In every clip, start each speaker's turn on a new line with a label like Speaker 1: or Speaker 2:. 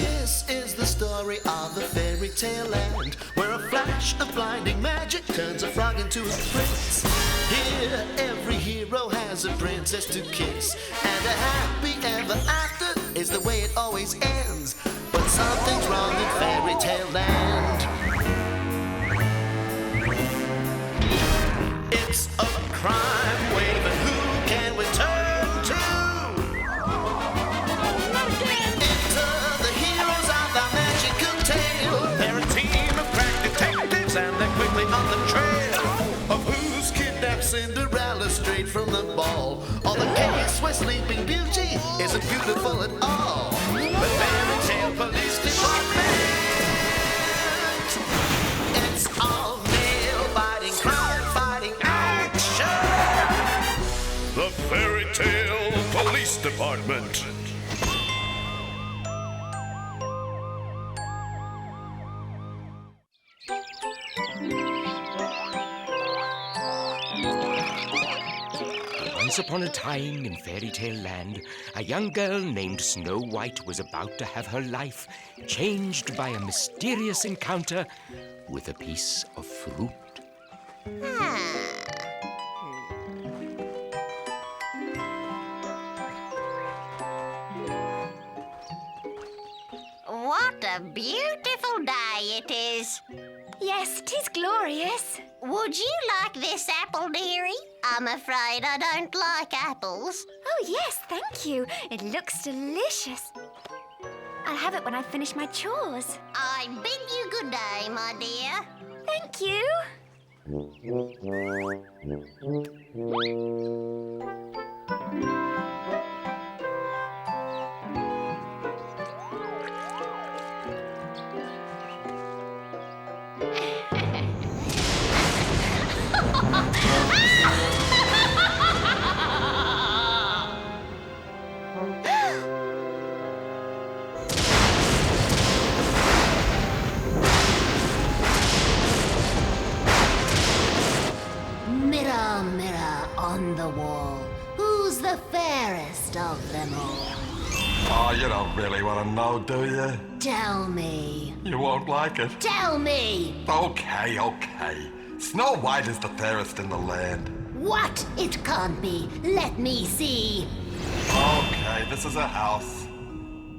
Speaker 1: This is the story of the fairy tale land, where a flash of blinding magic turns a frog into a prince. Here, every hero has a princess to kiss, and a happy ever after is the way it always ends. But something's wrong in fairy tale land. It's a crime wave, and who can we turn to? Enter the heroes of our magical tale. They're a team of crack detectives, and they're quickly on the trail of who's kidnapped Cinderella straight from the ball, or the case where Sleeping Beauty isn't beautiful at all. The fairy tale police department. It's all nail-biting, crime-fighting action. The Fairy Tale Police Department.
Speaker 2: Once upon a time in fairy tale land, a young girl named Snow White was about to have her life changed by a mysterious encounter with a piece of fruit.
Speaker 3: What a beautiful day it is.
Speaker 4: Yes, 'tis glorious.
Speaker 3: Would you like this apple, dearie? I'm afraid I don't like apples.
Speaker 4: Oh, yes, thank you. It looks delicious. I'll have it when I finish my chores.
Speaker 3: I bid you good day, my dear.
Speaker 4: Thank you.
Speaker 3: Mirror, mirror on the wall, who's the fairest of them all?
Speaker 5: Oh, you don't really want to know, do you?
Speaker 3: Tell me.
Speaker 5: You won't like it.
Speaker 3: Tell me.
Speaker 5: Okay. Snow White is the fairest in the land.
Speaker 3: What? It can't be. Let me see.
Speaker 5: Okay, this is her house.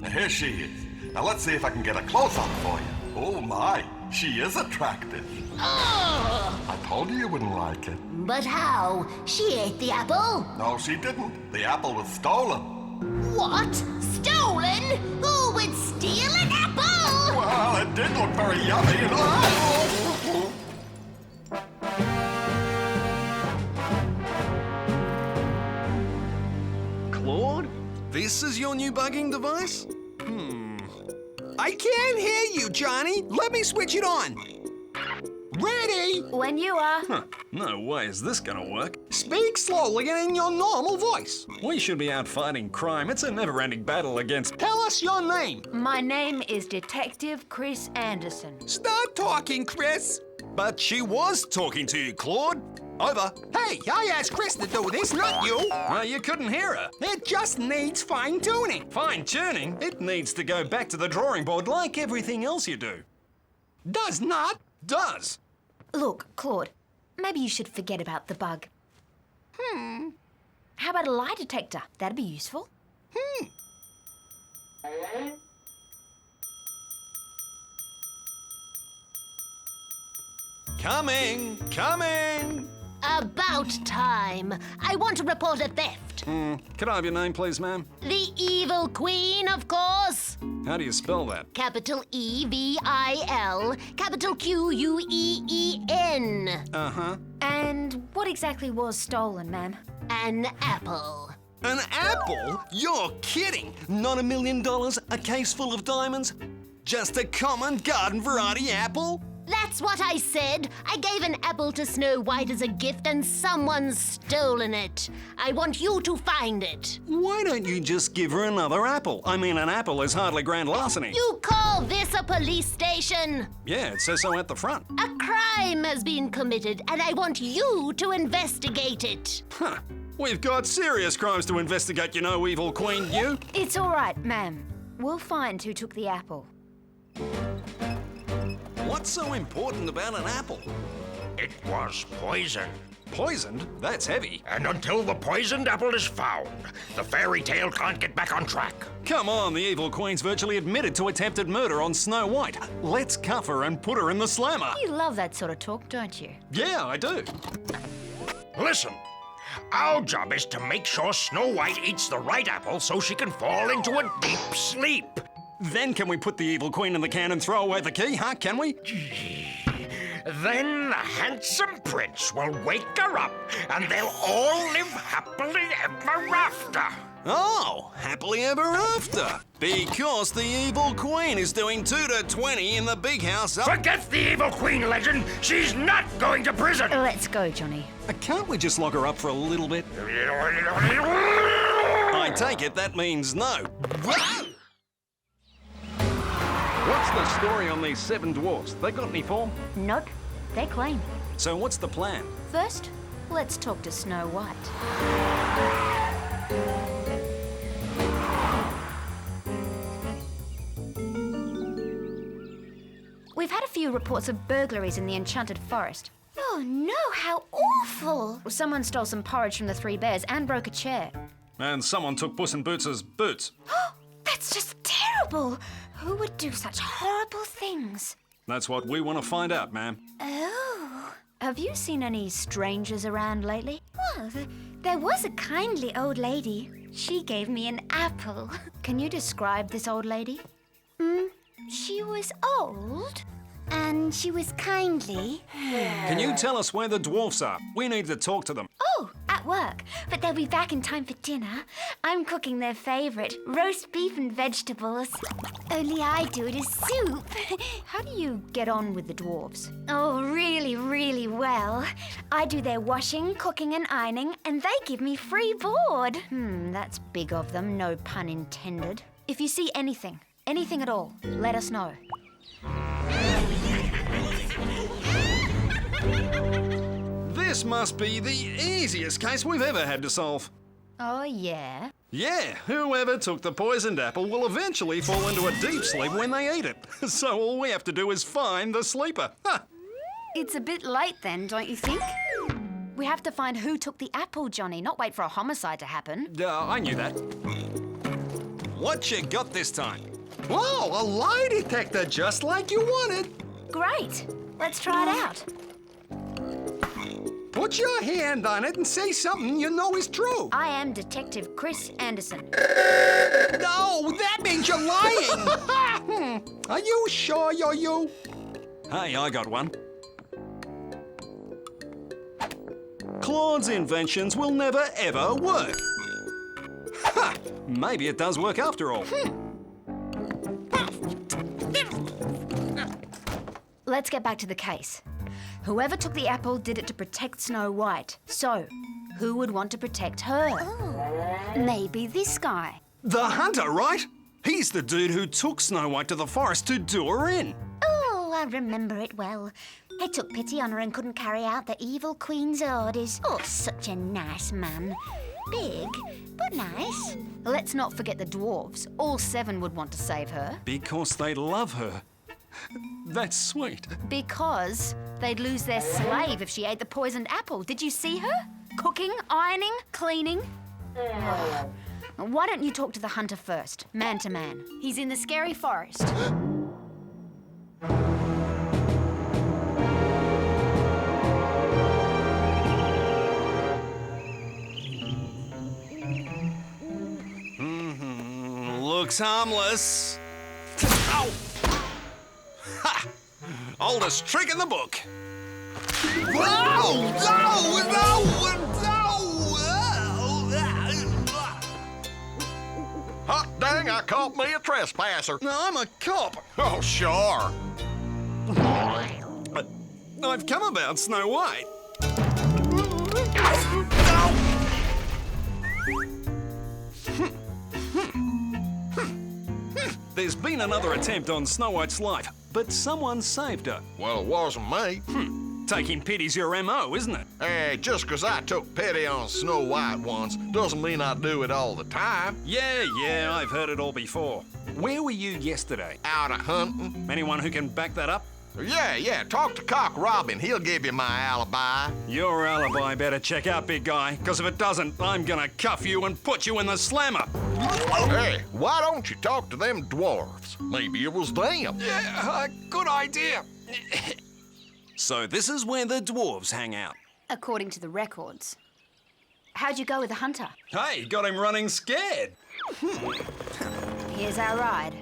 Speaker 5: Now, here she is. Now, let's see if I can get a close-up for you. Oh, my. She is attractive.
Speaker 3: Oh!
Speaker 5: I told you wouldn't like it.
Speaker 3: But how? She ate the apple?
Speaker 5: No, she didn't. The apple was stolen.
Speaker 3: What? Stolen? Who would steal an apple?
Speaker 5: Well, it did look very yummy, you know.
Speaker 6: Claude, this is your new bugging device? I can't hear you, Johnny. Let me switch it on. Ready?
Speaker 4: When you are.
Speaker 7: No way is this gonna work.
Speaker 6: Speak slowly and in your normal voice.
Speaker 7: We should be out fighting crime. It's a never-ending battle against...
Speaker 6: Tell us your name.
Speaker 4: My name is Detective Chris Anderson.
Speaker 6: Start talking, Chris.
Speaker 7: But she was talking to you, Claude. Over.
Speaker 6: Hey, I asked Chris to do this, not you.
Speaker 7: Well, you couldn't hear her.
Speaker 6: It just needs fine-tuning.
Speaker 7: Fine-tuning? It needs to go back to the drawing board like everything else you do.
Speaker 6: Does not.
Speaker 7: Does.
Speaker 4: Look, Claude, maybe you should forget about the bug. How about a lie detector? That'd be useful.
Speaker 7: Coming.
Speaker 3: About time. I want to report a theft.
Speaker 7: Could I have your name, please, ma'am?
Speaker 3: The Evil Queen, of course.
Speaker 7: How do you spell that?
Speaker 3: Capital E-V-I-L, capital Q-U-E-E-N.
Speaker 7: Uh-huh.
Speaker 4: And what exactly was stolen, ma'am?
Speaker 3: An apple.
Speaker 7: An apple? You're kidding! Not $1 million, a case full of diamonds? Just a common garden variety apple?
Speaker 3: That's what I said. I gave an apple to Snow White as a gift and someone's stolen it. I want you to find it.
Speaker 7: Why don't you just give her another apple? I mean, an apple is hardly grand larceny.
Speaker 3: You call this a police station?
Speaker 7: Yeah, it says so at the front.
Speaker 3: A crime has been committed and I want you to investigate it.
Speaker 7: Huh. We've got serious crimes to investigate, you know, Evil Queen, you.
Speaker 4: It's all right, ma'am. We'll find who took the apple.
Speaker 7: What's so important about an apple?
Speaker 2: It was poison.
Speaker 7: Poisoned? That's heavy.
Speaker 2: And until the poisoned apple is found, the fairy tale can't get back on track.
Speaker 7: Come on, the evil queen's virtually admitted to attempted murder on Snow White. Let's cuff her and put her in the slammer.
Speaker 4: You love that sort of talk, don't you?
Speaker 7: Yeah, I do.
Speaker 2: Listen, our job is to make sure Snow White eats the right apple so she can fall into a deep sleep.
Speaker 7: Then can we put the evil queen in the can and throw away the key, huh? Can we?
Speaker 2: Then the handsome prince will wake her up and they'll all live happily ever after.
Speaker 7: Oh, happily ever after. Because the evil queen is doing 2 to 20 in the big house up...
Speaker 2: Forget the evil queen legend. She's not going to prison.
Speaker 4: Let's go, Johnny.
Speaker 7: Can't we just lock her up for a little bit? I take it that means no. What's the story on these 7 dwarfs? They got any form?
Speaker 4: Nope, they're clean.
Speaker 7: So what's the plan?
Speaker 4: First, let's talk to Snow White. We've had a few reports of burglaries in the Enchanted Forest.
Speaker 3: Oh no, how awful!
Speaker 4: Someone stole some porridge from the 3 bears and broke a chair.
Speaker 7: And someone took Puss in Boots' boots.
Speaker 3: That's just terrible! Who would do such horrible things?
Speaker 7: That's what we want to find out, ma'am.
Speaker 3: Oh.
Speaker 4: Have you seen any strangers around lately?
Speaker 3: Well, there was a kindly old lady. She gave me an apple.
Speaker 4: Can you describe this old lady?
Speaker 3: She was old, and she was kindly.
Speaker 7: Can you tell us where the dwarfs are? We need to talk to them.
Speaker 3: Oh, at work, but they'll be back in time for dinner. I'm cooking their favourite, roast beef and vegetables. Only I do it as soup.
Speaker 4: How do you get on with the dwarves?
Speaker 3: Oh, really, really well. I do their washing, cooking and ironing, and they give me free board.
Speaker 4: That's big of them, no pun intended. If you see anything at all, let us know.
Speaker 7: This must be the easiest case we've ever had to solve.
Speaker 4: Oh, yeah?
Speaker 7: Yeah, whoever took the poisoned apple will eventually fall into a deep sleep when they eat it. So all we have to do is find the sleeper. Ha!
Speaker 4: It's a bit late then, don't you think? We have to find who took the apple, Johnny, not wait for a homicide to happen.
Speaker 7: I knew that. What you got this time?
Speaker 6: Whoa, a lie detector just like you wanted.
Speaker 4: Great. Let's try it out.
Speaker 6: Put your hand on it and say something you know is true.
Speaker 4: I am Detective Chris Anderson.
Speaker 6: No, that means you're lying. Are you sure you're you?
Speaker 7: Hey, I got one. Claude's inventions will never, ever work. Ha! Maybe it does work after all.
Speaker 4: Let's get back to the case. Whoever took the apple did it to protect Snow White. So, who would want to protect her?
Speaker 3: Maybe this guy.
Speaker 7: The hunter, right? He's the dude who took Snow White to the forest to do her in.
Speaker 3: Oh, I remember it well. He took pity on her and couldn't carry out the evil queen's orders. Oh, such a nice man. Big, but nice.
Speaker 4: Let's not forget the dwarves. All 7 would want to save her.
Speaker 7: Because they love her. That's sweet.
Speaker 4: Because they'd lose their slave if she ate the poisoned apple. Did you see her? Cooking, ironing, cleaning. Why don't you talk to the hunter first, man to man? He's in the scary forest.
Speaker 7: Looks harmless. Ow! Ha! Oldest trick in the book.
Speaker 6: Whoa!
Speaker 5: Hot dang, I caught me a trespasser.
Speaker 7: No, I'm a cop.
Speaker 5: Oh, sure.
Speaker 7: I've come about Snow White. There's been another attempt on Snow White's life, but someone saved her.
Speaker 5: Well, it wasn't me.
Speaker 7: Taking pity's your MO, isn't it?
Speaker 5: Hey, just 'cause I took pity on Snow White once doesn't mean I do it all the time.
Speaker 7: Yeah, I've heard it all before. Where were you yesterday?
Speaker 5: Out of hunting.
Speaker 7: Anyone who can back that up?
Speaker 5: Yeah, talk to Cock Robin. He'll give you my alibi.
Speaker 7: Your alibi better check out, big guy, because if it doesn't, I'm gonna cuff you and put you in the slammer.
Speaker 5: Hey, why don't you talk to them dwarves? Maybe it was them.
Speaker 7: Yeah, good idea. So this is where the dwarves hang out.
Speaker 4: According to the records. How'd you go with the hunter?
Speaker 7: Hey, got him running scared.
Speaker 4: Here's our ride.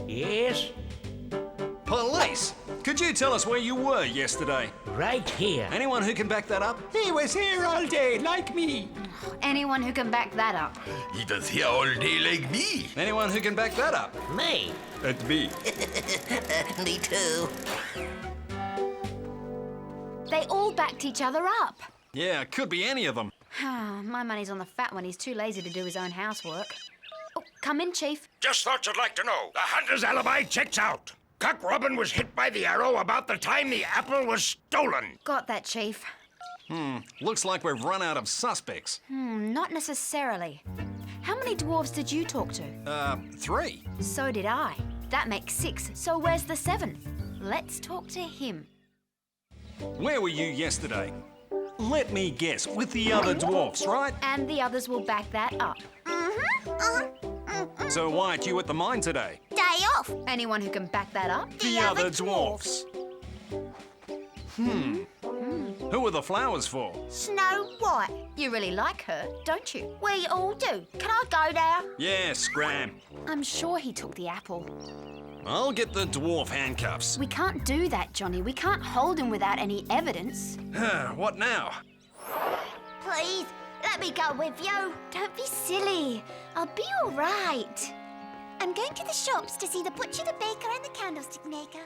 Speaker 2: Yes,
Speaker 7: Police! Could you tell us where you were yesterday?
Speaker 2: right here.
Speaker 7: Anyone who can back that up?
Speaker 2: He was here all day, like me.
Speaker 4: Anyone who can back that up.
Speaker 5: He does here all day like me.
Speaker 7: Anyone who can back that up?
Speaker 2: Me.
Speaker 7: That's me.
Speaker 8: Me too.
Speaker 4: They all backed each other up.
Speaker 7: Yeah, could be any of them.
Speaker 4: My money's on the fat one. He's too lazy to do his own housework. Oh, come in, Chief.
Speaker 9: Just thought you'd like to know. The hunter's alibi checks out. Cock Robin was hit by the arrow about the time the apple was stolen.
Speaker 4: Got that, Chief.
Speaker 7: Looks like we've run out of suspects.
Speaker 4: Not necessarily. How many dwarves did you talk to?
Speaker 7: 3.
Speaker 4: So did I. That makes 6. So where's the 7th? Let's talk to him.
Speaker 7: Where were you yesterday? Let me guess, with the other dwarfs, right?
Speaker 4: And the others will back that up.
Speaker 7: So why aren't you at the mine today?
Speaker 3: Day off.
Speaker 4: Anyone who can back that up?
Speaker 7: The other dwarfs. Who are the flowers for?
Speaker 3: Snow White.
Speaker 4: You really like her, don't you?
Speaker 3: We all do. Can I go there?
Speaker 7: Yeah, scram.
Speaker 4: I'm sure he took the apple.
Speaker 7: I'll get the dwarf handcuffs.
Speaker 4: We can't do that, Johnny. We can't hold him without any evidence.
Speaker 7: What now?
Speaker 3: Please, let me go with you.
Speaker 4: Don't be silly. I'll be all right.
Speaker 3: I'm going to the shops to see the butcher, the baker, and the candlestick maker.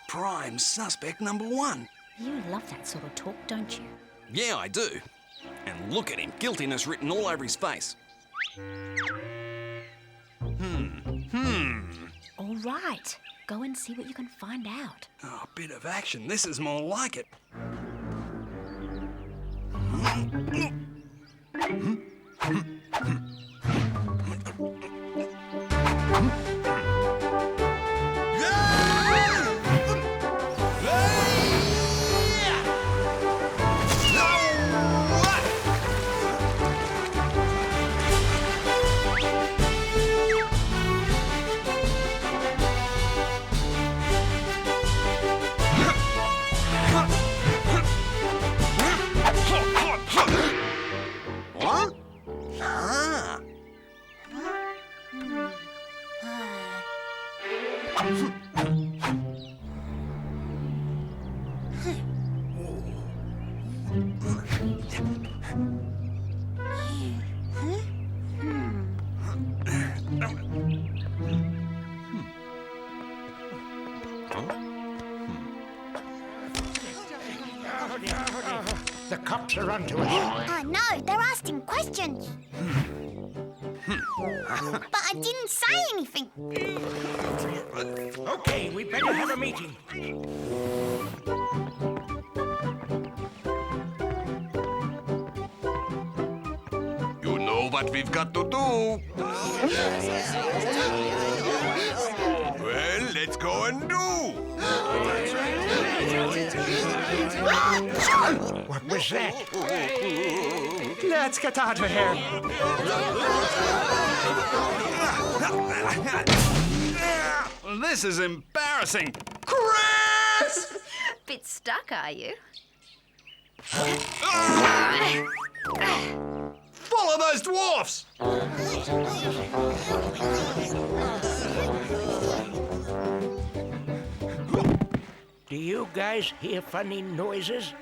Speaker 7: Prime suspect number 1.
Speaker 4: You love that sort of talk, don't you?
Speaker 7: Yeah, I do. And look at him, guiltiness written all over his face.
Speaker 4: All right. Go and see what you can find out.
Speaker 7: Oh, a bit of action. This is more like it.
Speaker 2: The cops are onto us.
Speaker 3: I know, they're asking questions. But I didn't say anything.
Speaker 2: Okay, we better have a meeting.
Speaker 5: You know what we've got to do. Well, let's go and do.
Speaker 2: What was that?
Speaker 6: Let's get out of here.
Speaker 7: This is embarrassing. Chris!
Speaker 4: Bit stuck, are you?
Speaker 7: Follow those dwarfs!
Speaker 2: Do you guys hear funny noises?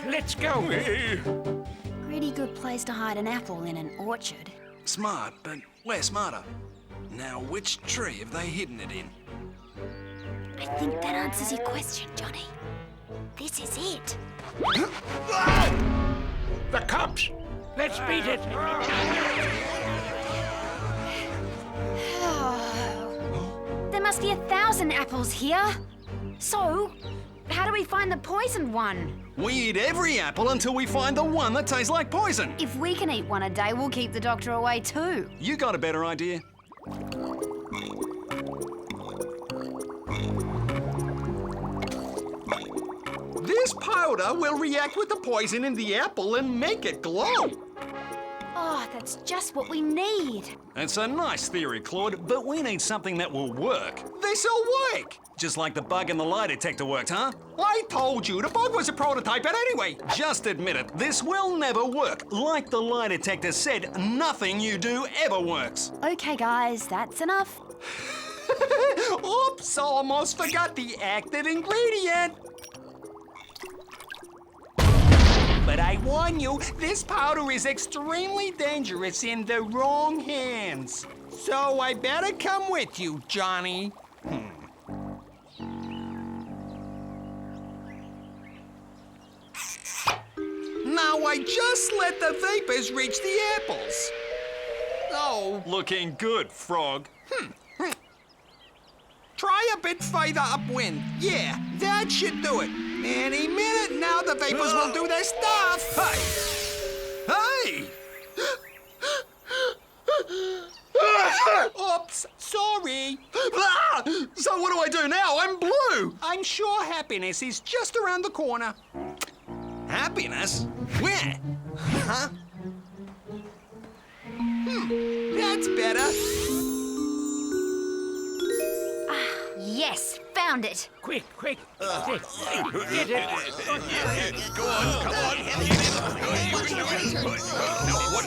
Speaker 2: Let's go.
Speaker 4: Pretty good place to hide an apple in an orchard.
Speaker 6: Smart, but we're smarter. Now, which tree have they hidden it in?
Speaker 3: I think that answers your question, Johnny. This is it.
Speaker 9: The cops! Let's beat it!
Speaker 4: There must be 1,000 apples here. So, how do we find the poisoned one?
Speaker 7: We eat every apple until we find the one that tastes like poison.
Speaker 4: If we can eat one a day, we'll keep the doctor away too.
Speaker 7: You got a better idea? This powder will react with the poison in the apple and make it glow.
Speaker 4: Oh, that's just what we need.
Speaker 7: It's a nice theory, Claude, but we need something that will work. This'll work! Just like the bug in the lie detector worked, huh? I told you, the bug was a prototype, but anyway, just admit it, this will never work. Like the lie detector said, nothing you do ever works.
Speaker 4: Okay, guys, that's enough.
Speaker 7: Oops, almost forgot the active ingredient. But I warn you, this powder is extremely dangerous in the wrong hands. So I better come with you, Johnny. Now I just let the vapors reach the apples. Oh, looking good, Frog. Try a bit further upwind. Yeah, that should do it. Any minute now, the vapors will do their stuff. Hey! Hey! Oops, sorry. So what do I do now? I'm blue. I'm sure happiness is just around the corner. Happiness? Where? Huh? That's better.
Speaker 4: Yes, found it.
Speaker 9: Quick, quick! Get it!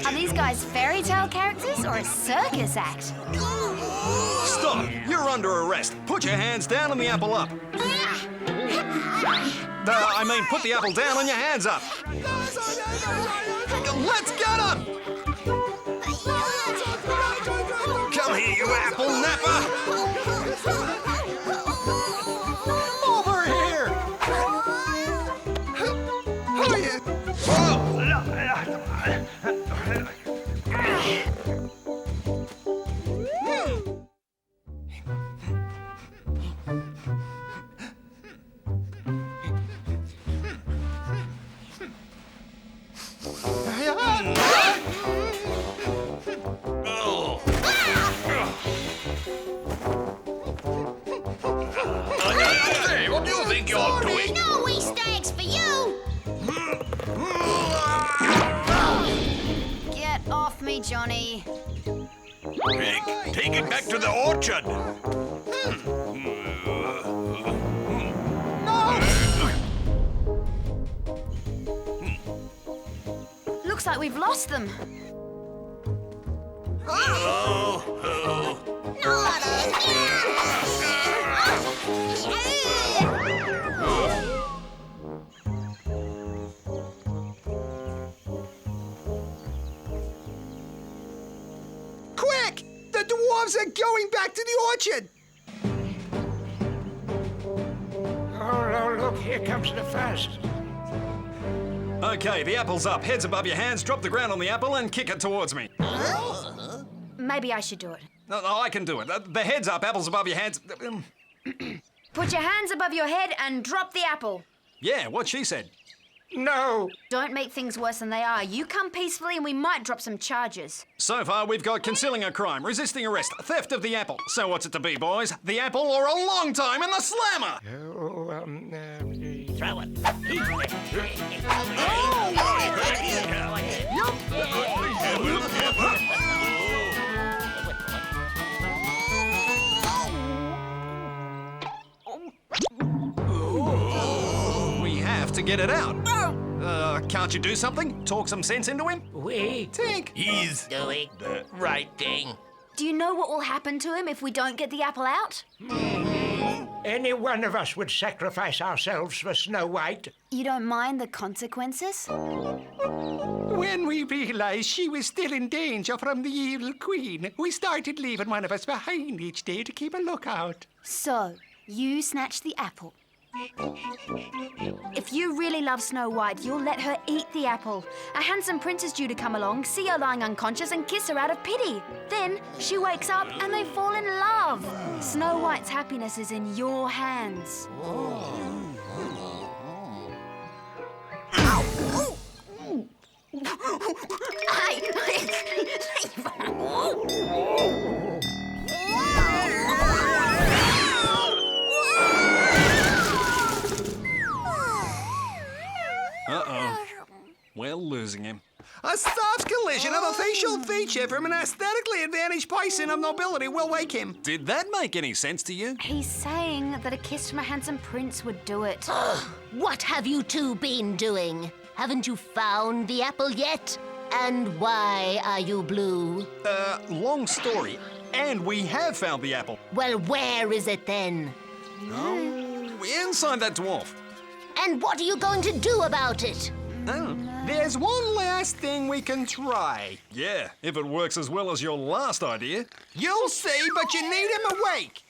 Speaker 4: Are these guys fairy tale characters or a circus act?
Speaker 7: Stop! You're under arrest. Put your hands down and the apple up. I mean, put the apple down and your hands up. Let's get him! Come here, you apple napper! Over here!
Speaker 9: Hey, what do you think you're doing?
Speaker 3: No Easter eggs for you!
Speaker 4: Get off me, Johnny.
Speaker 9: Rick, take it back to the orchard.
Speaker 4: Looks like we've lost them.
Speaker 6: Quick! The dwarves are going back to the orchard!
Speaker 9: Oh, look, here comes the first.
Speaker 7: Okay, the apple's up. Heads above your hands, drop the ground on the apple and kick it towards me.
Speaker 4: Maybe I should do it.
Speaker 7: No, I can do it. The head's up, apple's above your hands.
Speaker 4: Put your hands above your head and drop the apple.
Speaker 7: Yeah, what she said.
Speaker 9: No!
Speaker 4: Don't make things worse than they are. You come peacefully and we might drop some charges.
Speaker 7: So far, we've got concealing a crime, resisting arrest, theft of the apple. So what's it to be, boys? The apple or a long time in the slammer?
Speaker 9: Throw it.
Speaker 7: We have to get it out. Can't you do something? Talk some sense into him? Tink.
Speaker 8: He's doing the right thing.
Speaker 4: Do you know what will happen to him if we don't get the apple out?
Speaker 9: Any one of us would sacrifice ourselves for Snow White.
Speaker 4: You don't mind the consequences?
Speaker 10: When we realized she was still in danger from the evil queen, we started leaving one of us behind each day to keep a lookout.
Speaker 4: So, you snatched the apple. If you really love Snow White, you'll let her eat the apple. A handsome prince is due to come along, see her lying unconscious and kiss her out of pity. Then she wakes up and they fall in love. Snow White's happiness is in your hands.
Speaker 7: Uh-oh. We're losing him.
Speaker 6: A soft collision of a facial feature from an aesthetically advantaged person of nobility will wake him.
Speaker 7: Did that make any sense to you?
Speaker 4: He's saying that a kiss from a handsome prince would do it.
Speaker 8: What have you two been doing? Haven't you found the apple yet? And why are you blue?
Speaker 7: Long story. And we have found the apple.
Speaker 8: Well, where is it then?
Speaker 7: Inside that dwarf.
Speaker 8: And what are you going to do about it?
Speaker 6: Oh, there's one last thing we can try.
Speaker 7: Yeah, if it works as well as your last idea.
Speaker 6: You'll see, but you need him awake.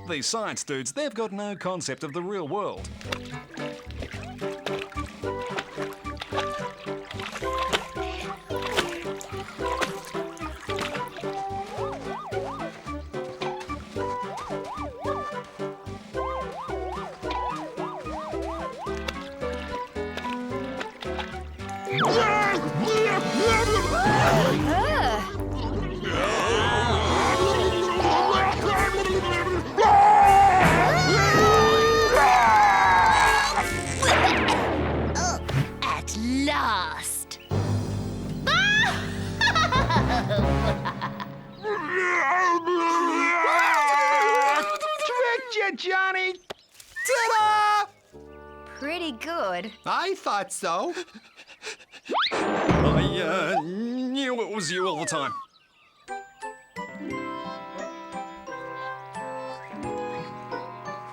Speaker 7: These science dudes, they've got no concept of the real world.
Speaker 8: At last!
Speaker 6: Tricked you, Johnny. Ta-da!
Speaker 4: Pretty good.
Speaker 6: I thought so.
Speaker 7: I knew it was you all the time.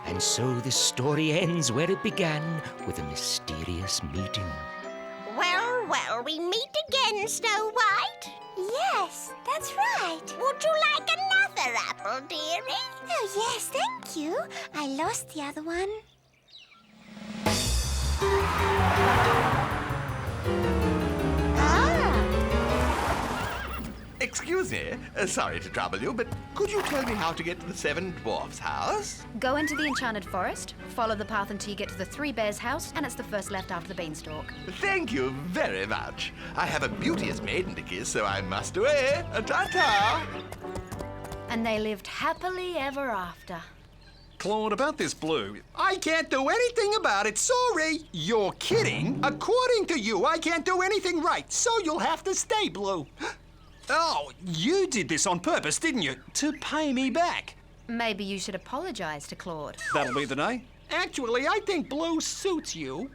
Speaker 2: And so the story ends where it began, with a mysterious meeting.
Speaker 8: Well, well, we meet again, Snow White.
Speaker 3: Yes, that's right.
Speaker 8: Would you like another apple, dearie?
Speaker 3: Oh, yes, thank you. I lost the other one.
Speaker 1: Excuse me, sorry to trouble you, but could you tell me how to get to the Seven Dwarfs' house?
Speaker 4: Go into the enchanted forest, follow the path until you get to the Three Bears' house, and it's the first left after the beanstalk.
Speaker 1: Thank you very much. I have a beauteous maiden to kiss, so I must away. Ta-ta!
Speaker 4: And they lived happily ever after.
Speaker 7: Claude, about this blue.
Speaker 6: I can't do anything about it, sorry. You're kidding? According to you, I can't do anything right, so you'll have to stay blue.
Speaker 7: Oh, you did this on purpose, didn't you? To pay me back.
Speaker 4: Maybe you should apologise to Claude.
Speaker 7: That'll be the day.
Speaker 6: Actually, I think blue suits you.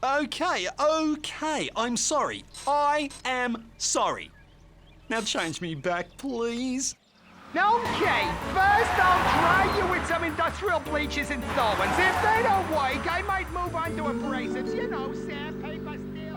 Speaker 7: Okay, I'm sorry. I am sorry. Now change me back, please.
Speaker 6: Okay, first I'll try you with some industrial bleaches and solvents. If they don't work, I might move on to abrasives. You know, sandpaper, steel.